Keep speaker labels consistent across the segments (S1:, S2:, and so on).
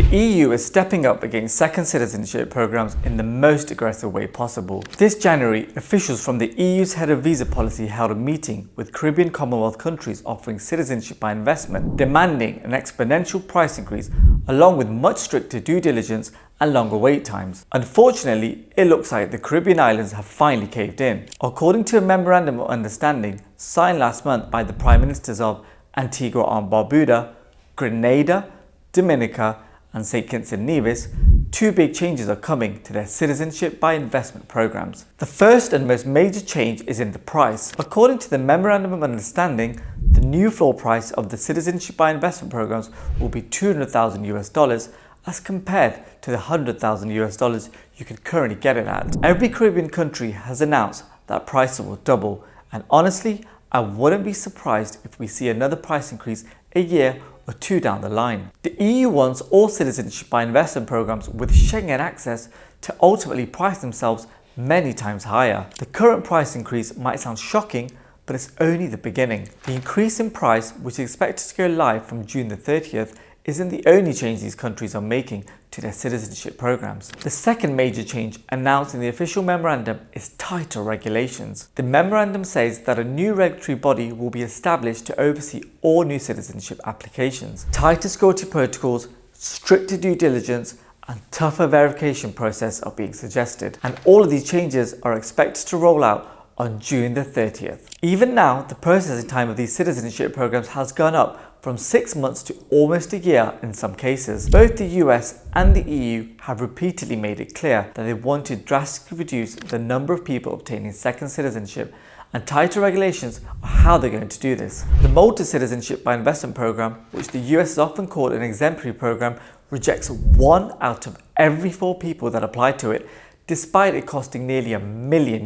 S1: The EU is stepping up against second citizenship programs in the most aggressive way possible. This January, officials from the EU's head of visa policy held a meeting with Caribbean Commonwealth countries offering citizenship by investment, demanding an exponential price increase along with much stricter due diligence and longer wait times. Unfortunately, it looks like the Caribbean islands have finally caved in. According to a memorandum of understanding signed last month by the Prime Ministers of Antigua and Barbuda, Granada, Dominica and St. Kitts and Nevis, two big changes are coming to their citizenship by investment programs. The first and most major change is in the price. According to the Memorandum of Understanding, the new floor price of the citizenship by investment programs will be $200,000 as compared to the $100,000 you can currently get it at. Every Caribbean country has announced that prices will double, and honestly, I wouldn't be surprised if we see another price increase a year or two down the line. The EU wants all citizenship by investment programs with Schengen access to ultimately price themselves many times higher. The current price increase might sound shocking, but it's only the beginning. The increase in price, which is expected to go live from June the 30th, isn't the only change these countries are making to their citizenship programs. The second major change announced in the official memorandum is tighter regulations. The memorandum says that a new regulatory body will be established to oversee all new citizenship applications. Tighter security protocols, stricter due diligence, and tougher verification process are being suggested. And all of these changes are expected to roll out on June the 30th. Even now, the processing time of these citizenship programs has gone up from 6 months to almost a year in some cases. Both the US and the EU have repeatedly made it clear that they want to drastically reduce the number of people obtaining second citizenship, and tighter regulations are how they're going to do this. The Malta Citizenship by Investment Program, which the US is often called an exemplary program, rejects 1 out of every 4 people that apply to it, despite it costing nearly €1 million.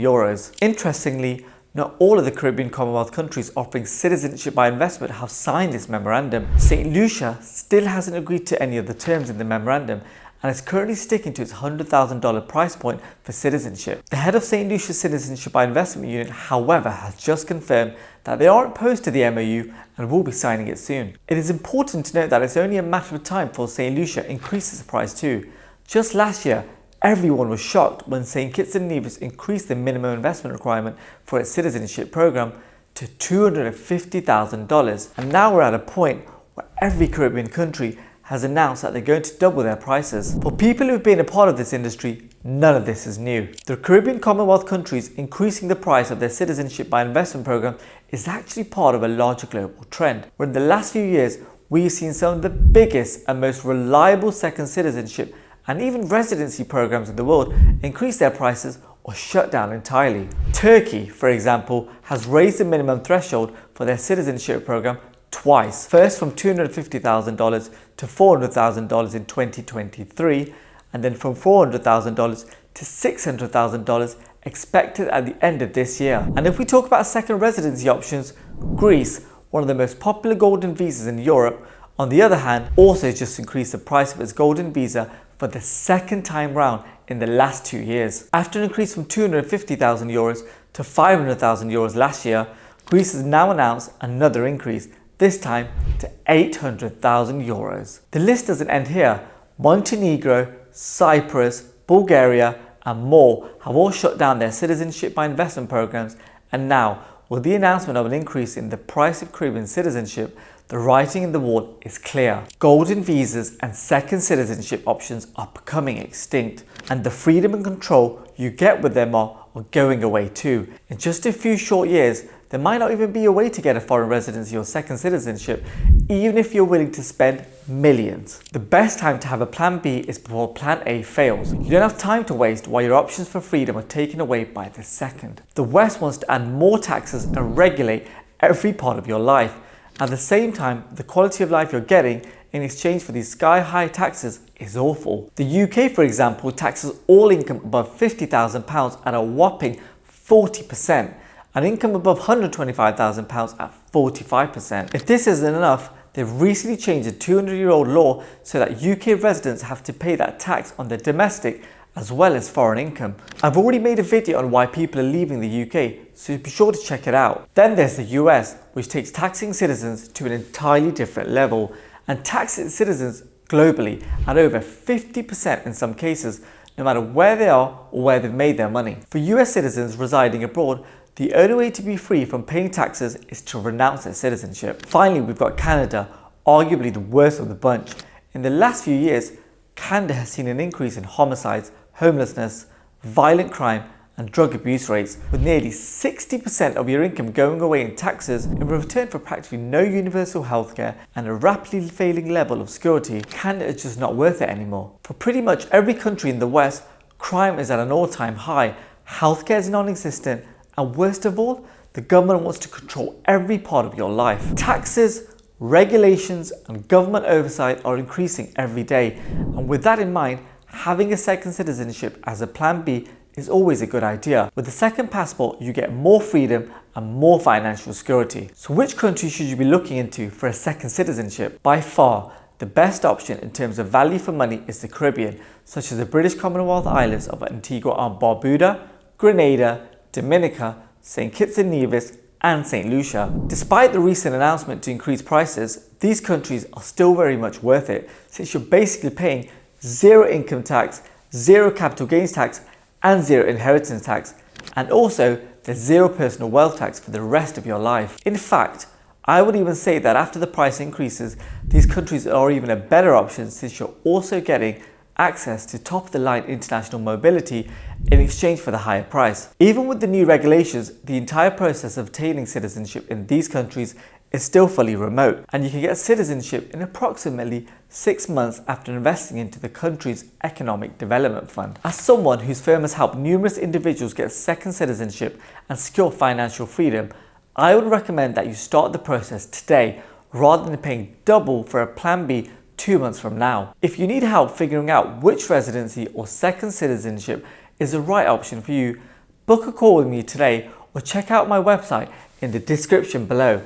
S1: Interestingly, not all of the Caribbean Commonwealth countries offering citizenship by investment have signed this memorandum. St. Lucia still hasn't agreed to any of the terms in the memorandum and is currently sticking to its $100,000 price point for citizenship. The head of St. Lucia's Citizenship by Investment Unit, however, has just confirmed that they aren't opposed to the MOU and will be signing it soon. It is important to note that it's only a matter of time before St. Lucia increases the price too. Just last year, everyone was shocked when St. Kitts and Nevis increased the minimum investment requirement for its citizenship program to $250,000. And now we're at a point where every Caribbean country has announced that they're going to double their prices. For people who've been a part of this industry, none of this is new. The Caribbean Commonwealth countries increasing the price of their citizenship by investment program is actually part of a larger global trend, where in the last few years, we've seen some of the biggest and most reliable second citizenship and even residency programs in the world increase their prices or shut down entirely. Turkey, for example, has raised the minimum threshold for their citizenship program twice. First from $250,000 to $400,000 in 2023, and then from $400,000 to $600,000 expected at the end of this year. And if we talk about second residency options, Greece, one of the most popular golden visas in Europe, on the other hand, also just increased the price of its golden visa for the second time round in the last 2 years. After an increase from €250,000 to €500,000 last year, Greece has now announced another increase, this time to €800,000. The list doesn't end here. Montenegro, Cyprus, Bulgaria and more have all shut down their citizenship by investment programs, and now, with the announcement of an increase in the price of Caribbean citizenship, the writing in the wall is clear. Golden visas and second citizenship options are becoming extinct, and the freedom and control you get with them are going away too. In just a few short years, there might not even be a way to get a foreign residency or second citizenship, even if you're willing to spend millions. The best time to have a plan B is before plan A fails. You don't have time to waste while your options for freedom are taken away by the second. The West wants to add more taxes and regulate every part of your life. At the same time, the quality of life you're getting in exchange for these sky-high taxes is awful. The UK, for example, taxes all income above £50,000 at a whopping 40%, and income above £125,000 at 45%. If this isn't enough, they've recently changed a 200-year-old law so that UK residents have to pay that tax on their domestic as well as foreign income. I've already made a video on why people are leaving the UK, so be sure to check it out. Then there's the US, which takes taxing citizens to an entirely different level and taxes its citizens globally at over 50% in some cases, no matter where they are or where they've made their money. For US citizens residing abroad, the only way to be free from paying taxes is to renounce their citizenship. Finally, we've got Canada, arguably the worst of the bunch. In the last few years, Canada has seen an increase in homicides, homelessness, violent crime, and drug abuse rates, with nearly 60% of your income going away in taxes in return for practically no universal healthcare and a rapidly failing level of security. Canada is just not worth it anymore. For pretty much every country in the West, crime is at an all-time high, healthcare is non-existent, and worst of all, the government wants to control every part of your life. Taxes, regulations, and government oversight are increasing every day, and with that in mind, having a second citizenship as a plan B is always a good idea. With a second passport, you get more freedom and more financial security. So which country should you be looking into for a second citizenship? By far, the best option in terms of value for money is the Caribbean, such as the British Commonwealth Islands of Antigua and Barbuda, Granada, Dominica, St. Kitts and Nevis, and St. Lucia. Despite the recent announcement to increase prices, these countries are still very much worth it, since you're basically paying zero income tax, zero capital gains tax, and zero inheritance tax, and also there's zero personal wealth tax for the rest of your life. In fact, I would even say that after the price increases, these countries are even a better option, since you're also getting access to top-of-the-line international mobility in exchange for the higher price. Even with the new regulations, the entire process of obtaining citizenship in these countries is still fully remote, and you can get citizenship in approximately 6 months after investing into the country's economic development fund. As someone whose firm has helped numerous individuals get second citizenship and secure financial freedom, I would recommend that you start the process today rather than paying double for a plan B 2 months from now. If you need help figuring out which residency or second citizenship is the right option for you, book a call with me today or check out my website in the description below.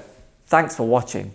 S1: Thanks for watching.